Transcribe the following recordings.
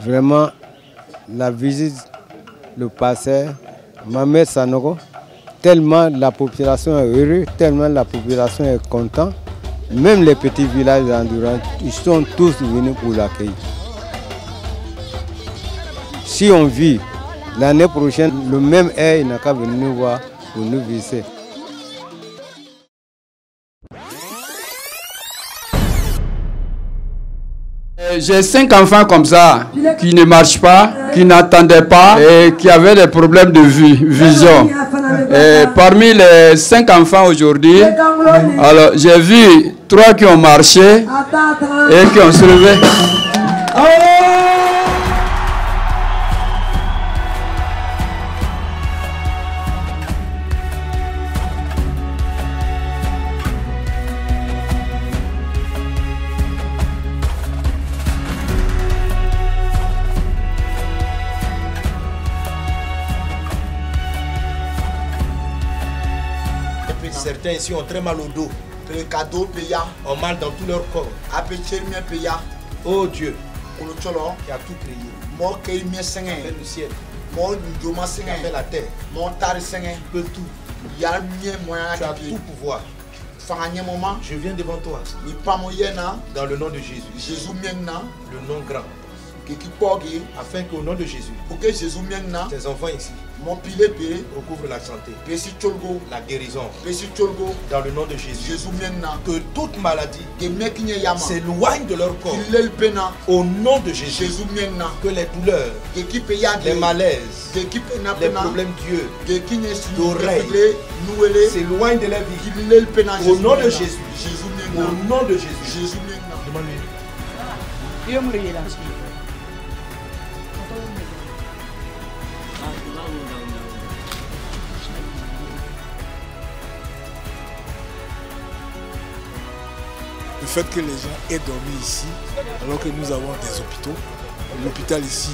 Vraiment, la visite, le pasteur, Mohamed Sanogo, tellement la population est heureuse, tellement la population est contente. Même les petits villages environnants, ils sont tous venus pour l'accueillir. Si on vit l'année prochaine, le même air, il n'a qu'à venir nous voir pour nous visiter. J'ai 5 enfants comme ça, qui ne marchent pas, qui n'entendaient pas et qui avaient des problèmes de vision. Et parmi les 5 enfants aujourd'hui, alors j'ai vu 3 qui ont marché et qui ont se levé. Certains ici ont très mal au dos. Ont mal dans tout leur corps. Oh Dieu, qui a tout créé. Qui a fait le ciel. Qui a fait la terre. Qui peut tout. Tu as tout pouvoir. Je viens devant toi. Dans le nom de Jésus. Le nom grand. Afin qu'au nom de Jésus, tes enfants ici recouvrent la santé, la guérison, dans le nom de Jésus. Que toute maladie s'éloigne de leur corps, au nom de Jésus. Que les douleurs, les malaises, les problèmes d'yeux, d'oreilles s'éloignent de la vie, au nom de Jésus. Au nom de Jésus. Demande-lui. Le fait que les gens aient dormi ici, alors que nous avons des hôpitaux, l'hôpital ici,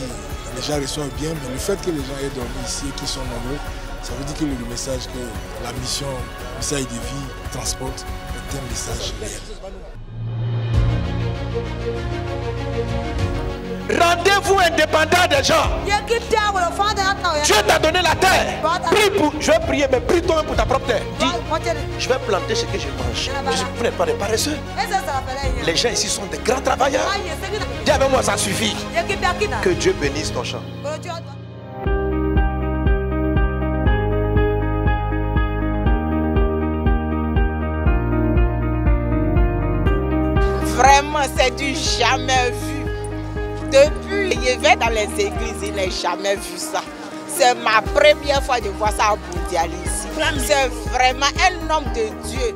les gens reçoivent bien, mais le fait que les gens aient dormi ici et qu'ils sont nombreux, ça veut dire que le message que la mission Messages de vie transporte est un message réel. Rendez-vous indépendant des gens. Dieu t'a donné la terre. Je vais prier, mais prie toi-même pour ta propre terre. Dis, je vais planter ce que je mange. Vous n'êtes pas des paresseux. Les gens ici sont des grands travailleurs. Dis avec moi, ça suffit. Que Dieu bénisse ton champ. Vraiment, c'est du jamais vu. Depuis, je vais dans les églises, il n'a jamais vu ça. C'est ma première fois de voir ça à Boundiali ici. C'est vraiment un homme de Dieu.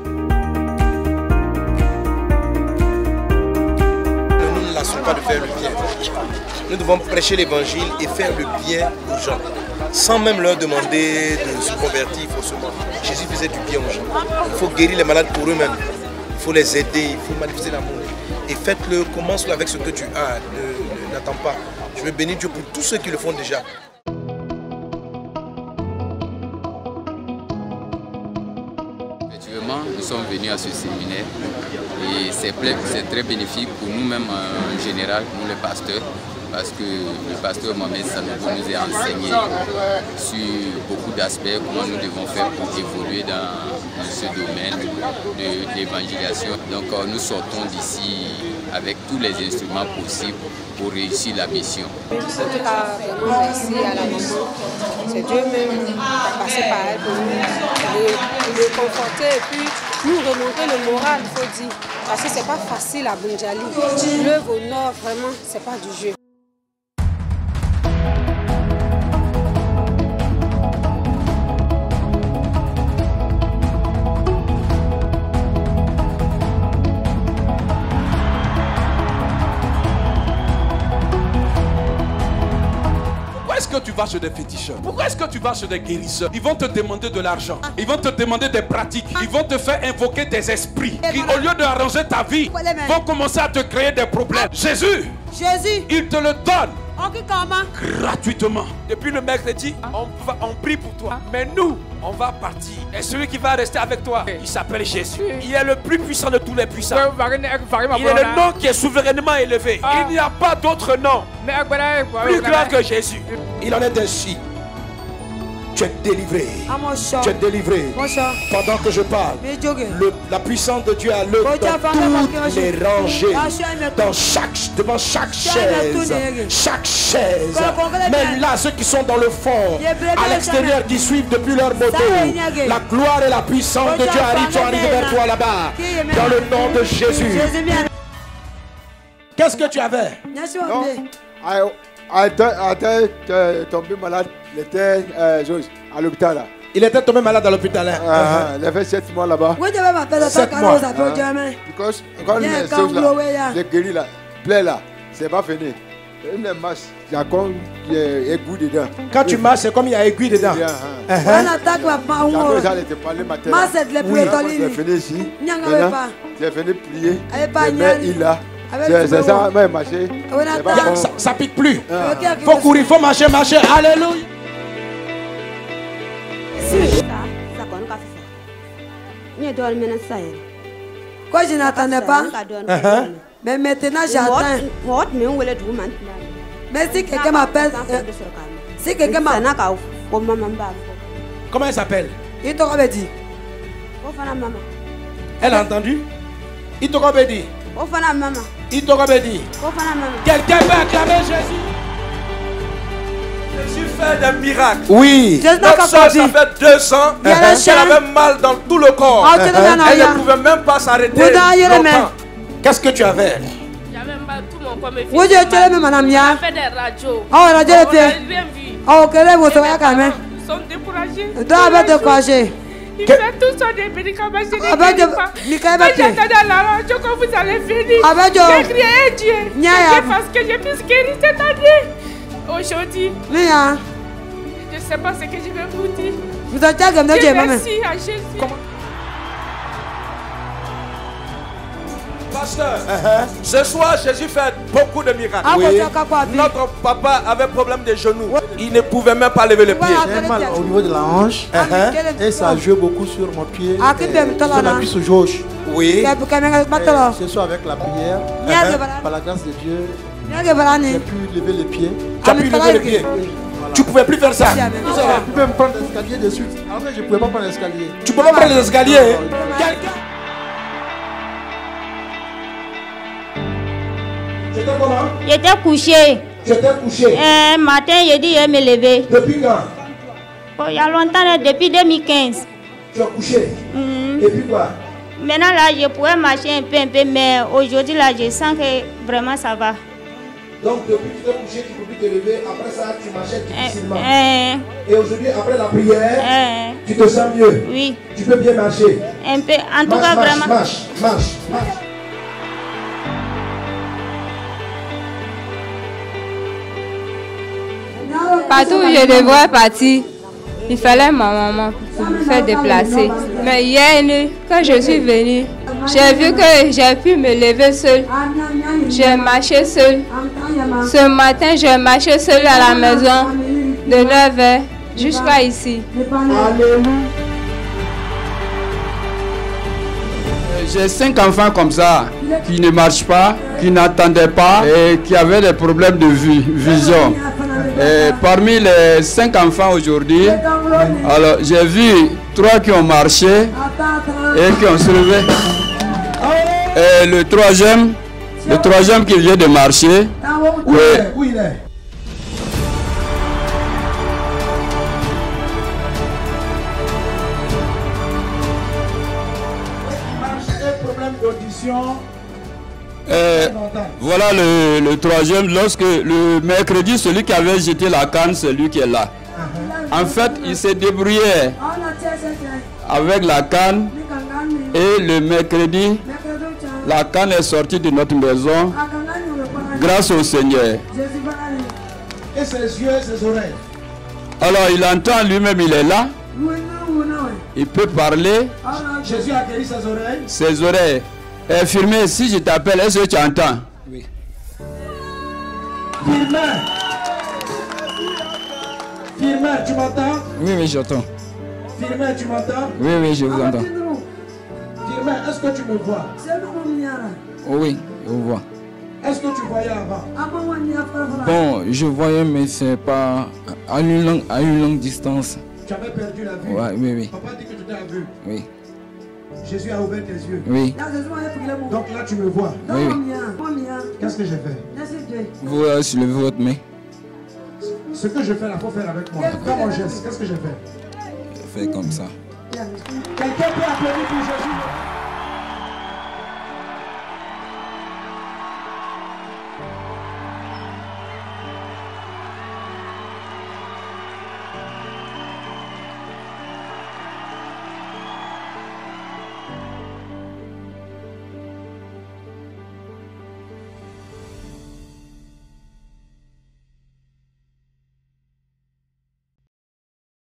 Nous ne lassons pas de faire le bien. Nous devons prêcher l'évangile et faire le bien aux gens. Sans même leur demander de se convertir, il faut se mentir. Jésus faisait du bien aux gens. Il faut guérir les malades pour eux-mêmes. Il faut les aider, il faut manifester l'amour. Et faites-le, commence-le avec ce que tu as. N'attends pas. Je veux bénir Dieu pour tous ceux qui le font déjà. Effectivement, nous sommes venus à ce séminaire et c'est très bénéfique pour nous-mêmes en général, nous les pasteurs, parce que le pasteur Mohamed Sanogo nous a enseigné sur beaucoup d'aspects, comment nous devons faire pour évoluer dans ce domaine de l'évangélisation. Donc nous sortons d'ici avec tous les instruments possibles pour réussir la mission. En tout cas, vraiment merci à la maman. C'est Dieu même qui a passé par elle pour nous, le conforter et puis nous remonter le moral, il faut dire. Parce que ce n'est pas facile à Boundiali. L'œuvre au nord, vraiment, ce n'est pas du jeu. Pourquoi est-ce que tu vas chez des féticheurs? Pourquoi est-ce que tu vas chez des guérisseurs? Ils vont te demander de l'argent. Ils vont te demander des pratiques. Ils vont te faire invoquer des esprits qui, au lieu d'arranger ta vie, vont commencer à te créer des problèmes. Jésus, il te le donne. gratuitement. Depuis le mercredi, on prie pour toi. Mais nous, on va partir. Et celui qui va rester avec toi, il s'appelle Jésus. Il est le plus puissant de tous les puissants. Il est le nom qui est souverainement élevé. Il n'y a pas d'autre nom plus grand que Jésus. Il en est ainsi. Tu es délivré. Tu es délivré. Pendant que je parle, la puissance de Dieu a l'œuvre dans toutes les rangées, devant chaque chaise. Chaque chaise. Même là, ceux qui sont dans le fond, à l'extérieur, qui suivent depuis leur moto. La gloire et la puissance de Dieu sont arrivés vers toi là-bas. Dans le nom de Jésus. Qu'est-ce que tu avais? Il était tombé malade. Il était à l'hôpital là. Il était tombé malade à l'hôpital. Il a fait 7 mois là-bas. 7 mois. Parce que quand les choses là, les guéris là, plaît là, c'est pas fini. Une marche, il y a comme aiguille dedans. Quand tu marches, c'est comme il y a aiguille dedans. J'ai fini ici. J'ai fini plier. Mais il a. C'est ça, mais marcher. Ça pique plus. Faut courir, faut marcher. Alléluia. Quoi, je n'attendais pas. Mais maintenant j'attends. Mais si quelqu'un m'appelle, si quelqu'un m'appelle, comment elle s'appelle? Il t'aurait dit. Elle a entendu? Il t'aurait dit. Il t'aurait dit. Quelqu'un peut acclamer Jésus. Jésus fait des miracles. Oui. Notre soeur, ça fait 2 ans. Elle avait mal dans tout le corps. Elle ne pouvait même pas s'arrêter longtemps. Qu'est-ce que tu avais? J'avais mal tout mon corps. Oui, je te l'aime, madame. On a fait des radios. Oh, radio on de pied. n'a rien vu. Oh, quel est votre voyage quand même? Ils sont découragés. Ils doivent être découragés. Il fait tout ça des médicaments. Je ne guéris pas. Quand j'entendais à la radio quand vous allez venir, j'ai crié Dieu. C'est parce que je puisse guérir cette année. Aujourd'hui, je ne sais pas ce que je vais vous dire. Vous êtes à merci à Jésus. Pasteur, ce soir Jésus fait beaucoup de miracles. Notre papa avait problème de genoux. Il ne pouvait même pas lever le pied. J'ai mal au niveau de la hanche et ça joue beaucoup sur mon pied. Je m'appuie sur Georges. Oui. Ce soir avec la prière, par la grâce de Dieu, j'ai pu lever les pieds. Tu as pu lever les pieds? Tu ne pouvais plus faire ça? Je pouvais me prendre l'escalier de suite. Après, je ne pouvais pas prendre l'escalier. Tu ne pouvais pas prendre l'escalier? J'étais comment? J'étais couché. J'étais couché. Matin, j'ai dit je me lever. Depuis quand? Il y a longtemps, depuis 2015. Tu es couché? Et puis quoi? Maintenant, là, je pourrais marcher un peu, mais aujourd'hui, là, je sens que vraiment ça va. Donc, depuis que tu t'es couché, tu ne peux plus te lever. Après ça, tu marchais difficilement. Et aujourd'hui, après la prière, tu te sens mieux? Oui. Tu peux bien marcher? Un peu. En tout cas, vraiment. Marche. Partout où je devrais partir, il fallait ma maman pour me faire déplacer. Mais hier nuit, quand je suis venue, j'ai vu que j'ai pu me lever seule. J'ai marché seule. Ce matin, j'ai marché seule à la maison de 9h jusqu'à ici. J'ai 5 enfants comme ça, qui ne marchent pas, qui n'attendaient pas et qui avaient des problèmes de vision. Et parmi les 5 enfants aujourd'hui, alors j'ai vu 3 qui ont marché et qui ont se levé. Et le troisième qui vient de marcher. Où il est? Voilà le troisième. Lorsque le mercredi, celui qui avait jeté la canne, c'est lui qui est là. En fait, il s'est débrouillé avec la canne et le mercredi, la canne est sortie de notre maison grâce au Seigneur. Et ses yeux et ses oreilles? Alors il entend lui-même, il est là. Il peut parler. Jésus a guéri ses oreilles? Ses oreilles. Firmé, si je t'appelle, est-ce que tu entends? Oui. Firmé. Firmin, tu m'entends? Oui, oui, j'entends. Firmin, tu m'entends? Oui, oui, je vous entends. Firmin, est-ce que tu me vois? Oui, je vous vois. Est-ce que tu voyais avant? Bon, je voyais, mais c'est pas à une longue distance. Tu avais perdu la vue? Ouais, oui, oui. Papa dit que tu t'es à vue. Oui. Jésus a ouvert tes yeux. Oui. Donc là, tu me vois. Oui, oui. Qu'est-ce que j'ai fait? Vous soulevez votre main. Ce que je fais là, il faut faire avec moi. Fais mon geste. Qu'est-ce que j'ai fait? Faites comme ça. Quelqu'un peut applaudir pour Jésus?